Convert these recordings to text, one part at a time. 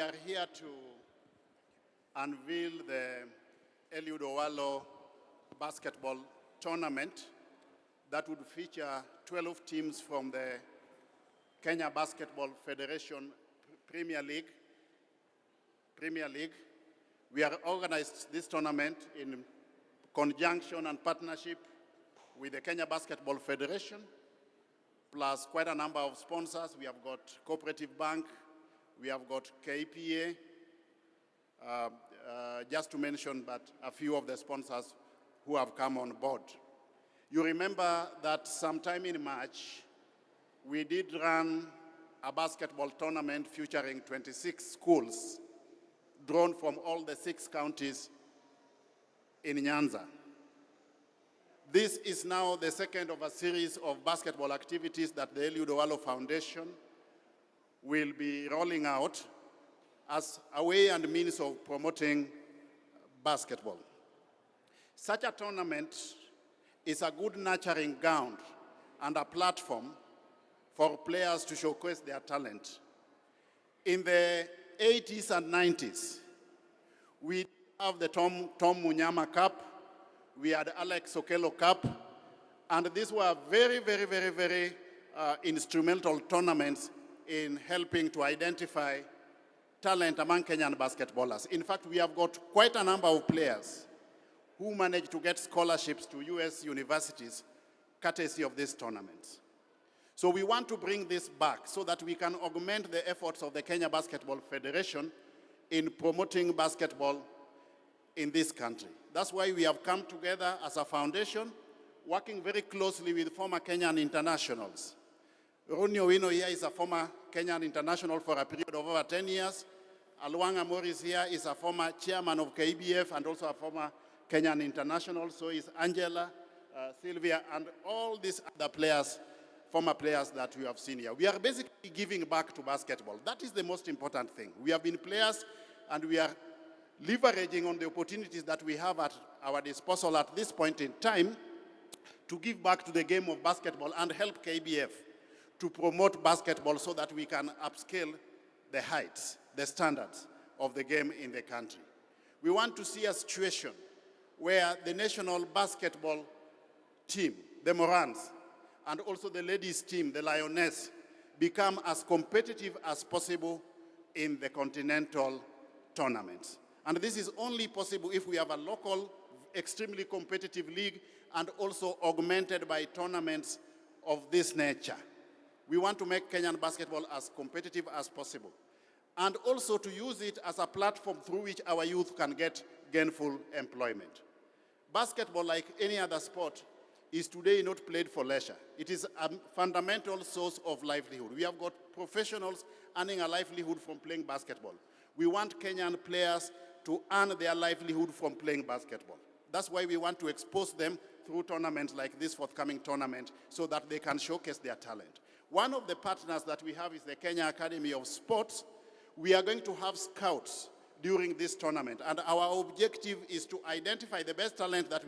are here to unveil the Eliud Owalo basketball tournament that would feature 12 teams from the Kenya Basketball Federation Premier League. We have organized this tournament in conjunction and partnership with the Kenya Basketball Federation, plus quite a number of sponsors. We have got Cooperative Bank, we have got KPA, just to mention but a few of the sponsors who have come on board. You remember that sometime in March, we did run a basketball tournament featuring 26 schools drawn from all the 6 counties in Nyanza. This is now the second of a series of basketball activities that the Eliud Owalo Foundation will be rolling out as a way and means of promoting basketball. Such a tournament is a good nurturing ground and a platform for players to showcase their talent. In the 80s and 90s, we have the Tom Munyama Cup, we had Alex Okello Cup, and these were very instrumental tournaments in helping to identify talent among Kenyan basketballers. In fact, we have got quite a number of players who managed to get scholarships to US universities courtesy of these tournaments. So we want to bring this back so that we can augment the efforts of the Kenya Basketball Federation in promoting basketball in this country. That's why we have come together as a foundation, working very closely with former Kenyan internationals. Ronnie Owino here is a former Kenyan international for a period of over 10 years. Alwanga Morris here is a former chairman of KBF and also a former Kenyan international. So is Angela, Sylvia, and all these other players, former players that we have seen here. We are basically giving back to basketball. That is the most important thing. We have been players and we are leveraging on the opportunities that we have at our disposal at this point in time to give back to the game of basketball and help KBF to promote basketball so that we can upscale the heights, the standards of the game in the country. We want to see a situation where the national basketball team, the Morans, and also the ladies team, the Lioness, become as competitive as possible in the continental tournaments. And this is only possible if we have a local, extremely competitive league and also augmented by tournaments of this nature. We want to make Kenyan basketball as competitive as possible and also to use it as a platform through which our youth can get gainful employment. Basketball, like any other sport, is today not played for leisure. It is a fundamental source of livelihood. We have got professionals earning a livelihood from playing basketball. We want Kenyan players to earn their livelihood from playing basketball. That's why we want to expose them through tournaments like this forthcoming tournament so that they can showcase their talent. One of the partners that we have is the Kenya Academy of Sports. We are going to have scouts during this tournament, and our objective is to identify the best talent that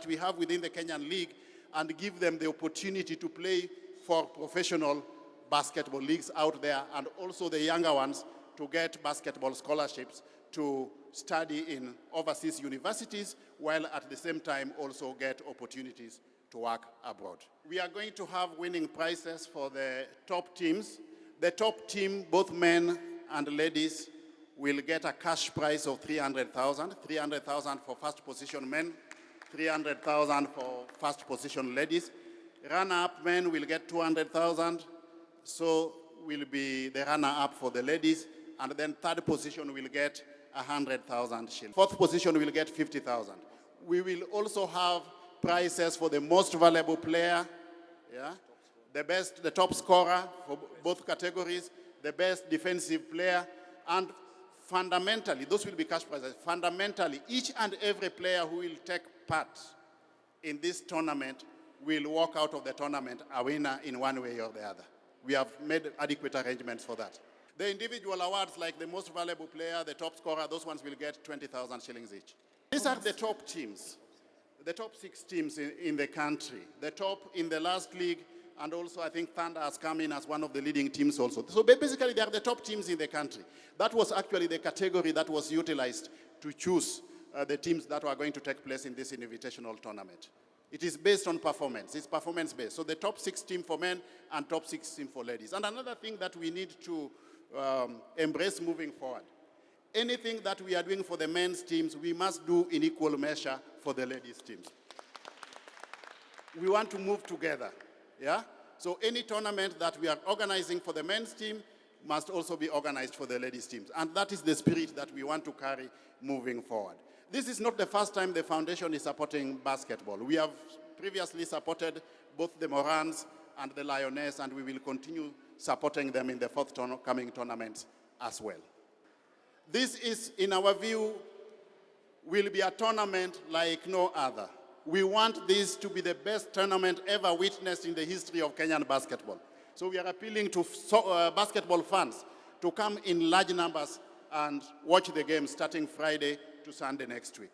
we have within the Kenyan League and give them the opportunity to play for professional basketball leagues out there, and also the younger ones to get basketball scholarships to study in overseas universities, while at the same time also get opportunities to work abroad. We are going to have winning prizes for the top teams. The top team, both men and ladies, will get a cash prize of 300,000. 300,000 for first position men, 300,000 for first position ladies. Runner-up men will get 200,000. So will be the runner-up for the ladies. And then third position will get 100,000 shillings. Fourth position will get 50,000. We will also have prizes for the most valuable player, the top scorer for both categories, the best defensive player, and fundamentally, those will be cash prizes. Fundamentally, each and every player who will take part in this tournament will walk out of the tournament a winner in one way or the other. We have made adequate arrangements for that. The individual awards, like the most valuable player, the top scorer, those ones will get 20,000 shillings each. These are the top teams, the top 6 teams in the country. The top in the last league and also I think Thunder has come in as one of the leading teams also. So basically they are the top teams in the country. That was actually the category that was utilized to choose the teams that were going to take place in this invitational tournament. It is based on performance. It's performance-based. So the top 6 team for men and top 6 team for ladies. And another thing that we need to embrace moving forward, anything that we are doing for the men's teams, we must do in equal measure for the ladies' teams. We want to move together, yeah? So any tournament that we are organizing for the men's team must also be organized for the ladies' teams. And that is the spirit that we want to carry moving forward. This is not the first time the foundation is supporting basketball. We have previously supported both the Morans and the Lioness, and we will continue supporting them in the forthcoming tournaments as well. This is, in our view, will be a tournament like no other. We want this to be the best tournament ever witnessed in the history of Kenyan basketball. So we are appealing to basketball fans to come in large numbers and watch the game starting Friday to Sunday next week.